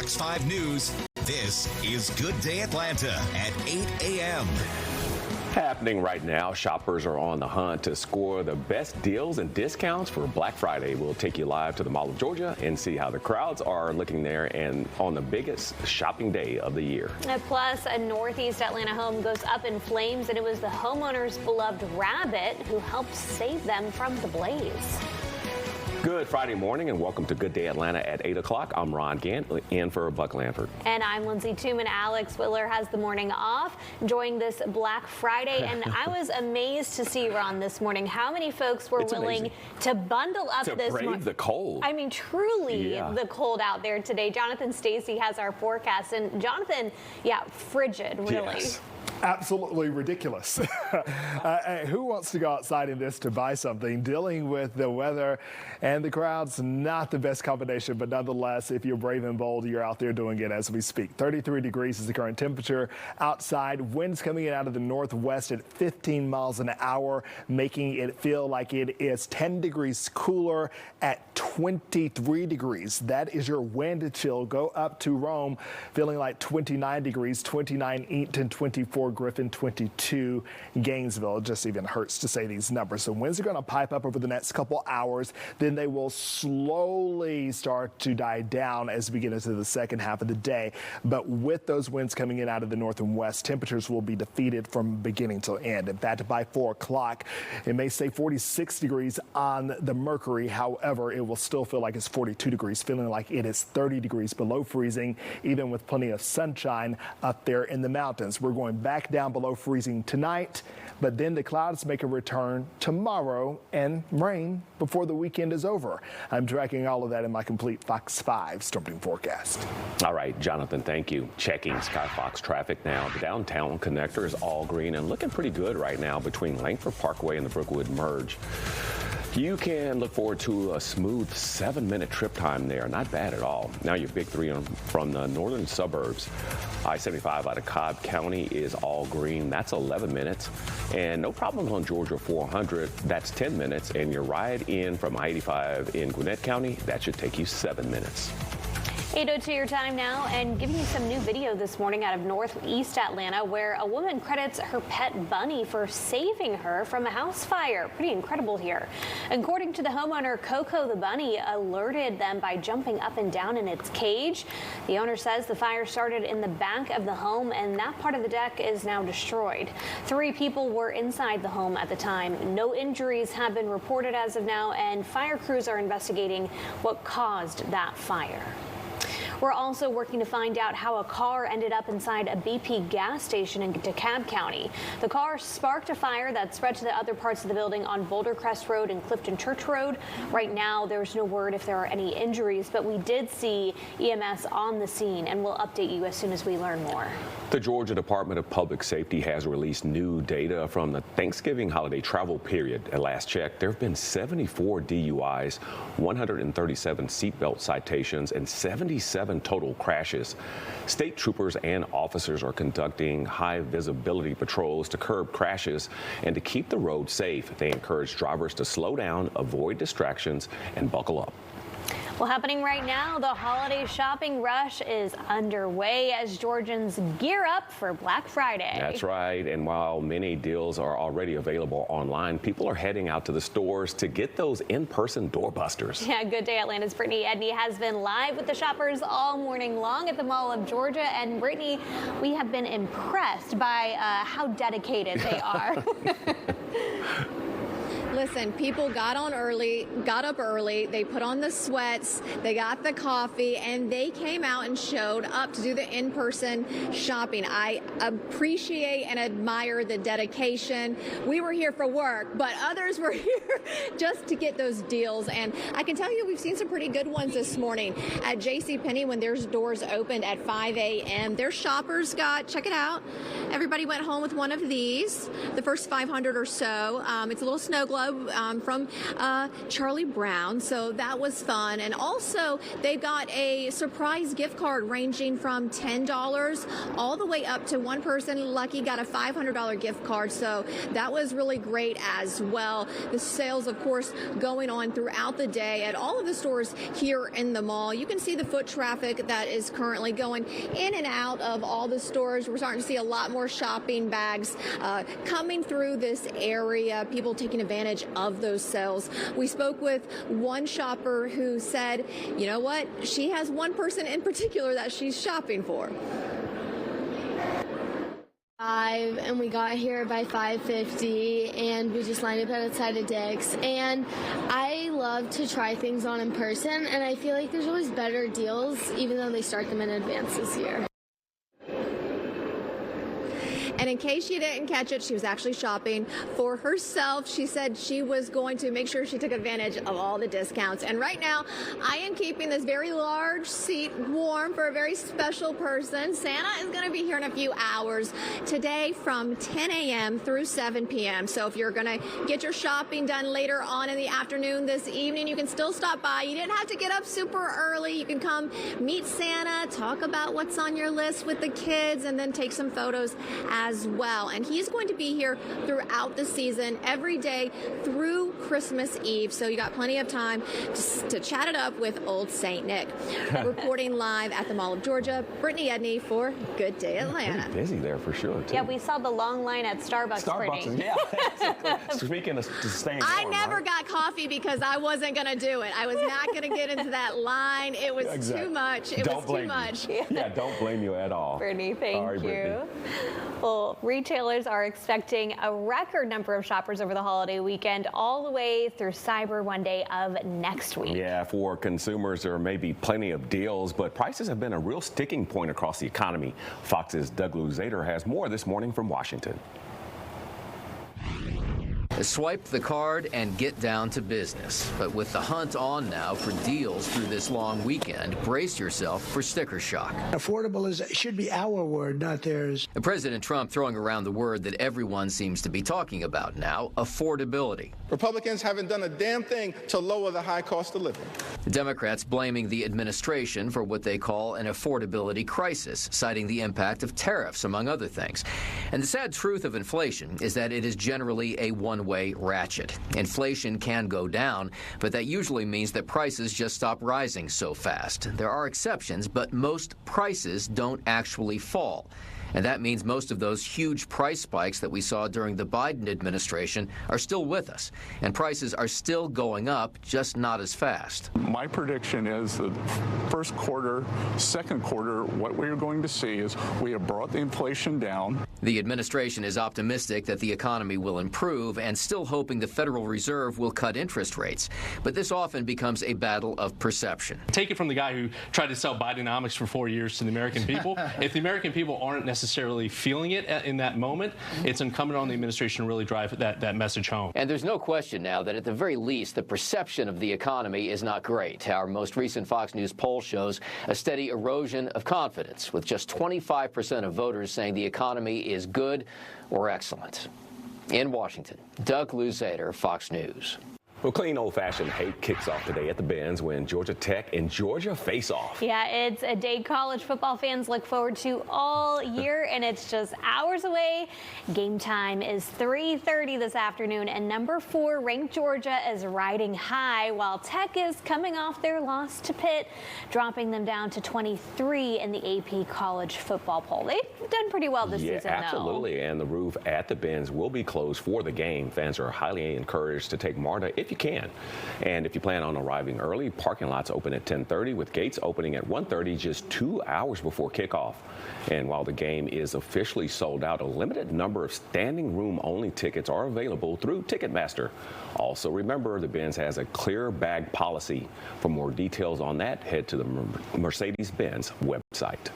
Fox 5 News, this is Good Day Atlanta at 8 a.m. Happening right now, shoppers are on the hunt to score the best deals and discounts for Black Friday. We'll take you live to the Mall of Georgia and see how the crowds are looking there and on the biggest shopping day of the year. Plus, a Northeast Atlanta home goes up in flames, and it was the homeowner's beloved rabbit who helped save them from the blaze. Good Friday morning and welcome to Good Day Atlanta at 8 o'clock. I'm Ron Gant in for Buck Lanford. And I'm Lindsay Tooman. Alex Whitler has the morning off, enjoying this Black Friday. And I was amazed to see, Ron, this morning how many folks were willing to bundle up to this brave the cold. I mean, truly the cold out there today. Jonathan Stacy has our forecast. And Jonathan, frigid, really. Yes. Absolutely ridiculous. Who wants to go outside in this to buy something? Dealing with the weather and the crowds, not the best combination, but nonetheless, if you're brave and bold, you're out there doing it as we speak. 33 degrees is the current temperature outside. Winds coming in out of the northwest at 15 miles an hour, making it feel like it is 10 degrees cooler at 23 degrees. That is your wind chill. Go up to Rome, feeling like 29 degrees, 29 Eaton, 24 Griffin, 22 Gainesville. It just even hurts to say these numbers. So winds are going to pipe up over the next couple hours. Then they will slowly start to die down as we get into the second half of the day. But with those winds coming in out of the north and west, temperatures will be defeated from beginning to end. In fact, by 4 o'clock, it may say 46 degrees on the mercury. However, it will still feel like it's 42 degrees, feeling like it is 30 degrees below freezing, even with plenty of sunshine up there in the mountains. We're going back down below freezing tonight, but then the clouds make a return tomorrow and rain before the weekend is over. I'm tracking all of that in my complete Fox 5 storming forecast. All right, Jonathan, thank you. Checking Skyfox traffic now. The downtown connector is all green and looking pretty good right now between Langford Parkway and the Brookwood Merge. You can look forward to a smooth 7-minute trip time there. Not bad at all. Now your big three from the northern suburbs. I-75 out of Cobb County is all green. That's 11 minutes. And no problems on Georgia 400. That's 10 minutes. And your ride in from I-85 in Gwinnett County, that should take you 7 minutes. 8:02 your time now, and giving you some new video this morning out of Northeast Atlanta where a woman credits her pet bunny for saving her from a house fire. Pretty incredible here. According to the homeowner, Coco the bunny alerted them by jumping up and down in its cage. The owner says the fire started in the back of the home and that part of the deck is now destroyed. 3 people were inside the home at the time. No injuries have been reported as of now, and fire crews are investigating what caused that fire. We're also working to find out how a car ended up inside a BP gas station in DeKalb County. The car sparked a fire that spread to the other parts of the building on Boulder Crest Road and Clifton Church Road. Right now, there's no word if there are any injuries, but we did see EMS on the scene, and we'll update you as soon as we learn more. The Georgia Department of Public Safety has released new data from the Thanksgiving holiday travel period. At last check, there have been 74 DUIs, 137 seatbelt citations, and 77 total crashes. State troopers and officers are conducting high visibility patrols to curb crashes and to keep the road safe. They encourage drivers to slow down, avoid distractions, and buckle up. Well, happening right now, the holiday shopping rush is underway as Georgians gear up for Black Friday. That's right. And while many deals are already available online, people are heading out to the stores to get those in-person doorbusters. Yeah, Good Day Atlanta's Brittany Edney has been live with the shoppers all morning long at the Mall of Georgia. And Brittany, we have been impressed by how dedicated they are. Listen, people got up early, they put on the sweats, they got the coffee, and they came out and showed up to do the in-person shopping. I appreciate and admire the dedication. We were here for work, but others were here just to get those deals. And I can tell you we've seen some pretty good ones this morning. At JCPenney, when their doors opened at 5 a.m., their shoppers got, check it out, everybody went home with one of these, the first 500 or so. It's a little snow globe video from Charlie Brown, so that was fun. And also, they've got a surprise gift card ranging from $10 all the way up to one person lucky got a $500 gift card, so that was really great as well. The sales, of course, going on throughout the day at all of the stores here in the mall. You can see the foot traffic that is currently going in and out of all the stores. We're starting to see a lot more shopping bags coming through this area, people taking advantage of those sales. We spoke with one shopper who said, you know what, she has one person in particular that she's shopping for. And we got here by 5:50, and we just lined up outside of Dick's. And I love to try things on in person, and I feel like there's always better deals, even though they start them in advance this year. And in case you didn't catch it, she was actually shopping for herself. She said she was going to make sure she took advantage of all the discounts. And right now, I am keeping this very large seat warm for a very special person. Santa is going to be here in a few hours today from 10 a.m. through 7 p.m. So if you're going to get your shopping done later on in the afternoon this evening, you can still stop by. You didn't have to get up super early. You can come meet Santa, talk about what's on your list with the kids, and then take some photos as well. And he's going to be here throughout the season, every day through Christmas Eve. So you got plenty of time to chat it up with Old St. Nick. Reporting live at the Mall of Georgia, Brittany Edney for Good Day Atlanta. Pretty busy there for sure, too. Yeah, we saw the long line at Starbucks. Starbucks, yeah. Speaking of staying warm, I never got coffee because I wasn't going to do it. I was not going to get into that line. It was too much. It was too much. Yeah, don't blame you at all. Brittany, thank you. Brittany. Well, retailers are expecting a record number of shoppers over the holiday weekend, all the way through Cyber Monday of next week. Yeah, for consumers, there may be plenty of deals, but prices have been a real sticking point across the economy. Fox's Doug Luzader has more this morning from Washington. Swipe the card and get down to business. But with the hunt on now for deals through this long weekend, brace yourself for sticker shock. Affordable should be our word, not theirs. President Trump throwing around the word that everyone seems to be talking about now, affordability. Republicans haven't done a damn thing to lower the high cost of living. Democrats blaming the administration for what they call an affordability crisis, citing the impact of tariffs, among other things. And the sad truth of inflation is that it is generally a one-way ratchet. Inflation can go down, but that usually means that prices just stop rising so fast. There are exceptions, but most prices don't actually fall. And that means most of those huge price spikes that we saw during the Biden administration are still with us. And prices are still going up, just not as fast. My prediction is that first quarter, second quarter, what we're going to see is we have brought the inflation down. The administration is optimistic that the economy will improve and still hoping the Federal Reserve will cut interest rates. But this often becomes a battle of perception. Take it from the guy who tried to sell Bidenomics for 4 years to the American people. If the American people aren't necessarily feeling it in that moment, it's incumbent on the administration to really drive that message home. And there's no question now that at the very least, the perception of the economy is not great. Our most recent Fox News poll shows a steady erosion of confidence, with just 25% of voters saying the economy is good or excellent. In Washington, Doug Luzader, Fox News. Well, clean old-fashioned hate kicks off today at the Benz when Georgia Tech and Georgia face off. Yeah, it's a day college football fans look forward to all year, and it's just hours away. Game time is 3:30 this afternoon, and number 4 ranked Georgia is riding high, while Tech is coming off their loss to Pitt, dropping them down to 23 in the AP college football poll. They've done pretty well this season, though. Absolutely, and the roof at the Benz will be closed for the game. Fans are highly encouraged to take MARTA if you can. And if you plan on arriving early, parking lots open at 10:30 with gates opening at 1:30, just 2 hours before kickoff. And while the game is officially sold out, a limited number of standing room only tickets are available through Ticketmaster. Also remember, the Benz has a clear bag policy. For more details on that, head to the Mercedes-Benz website.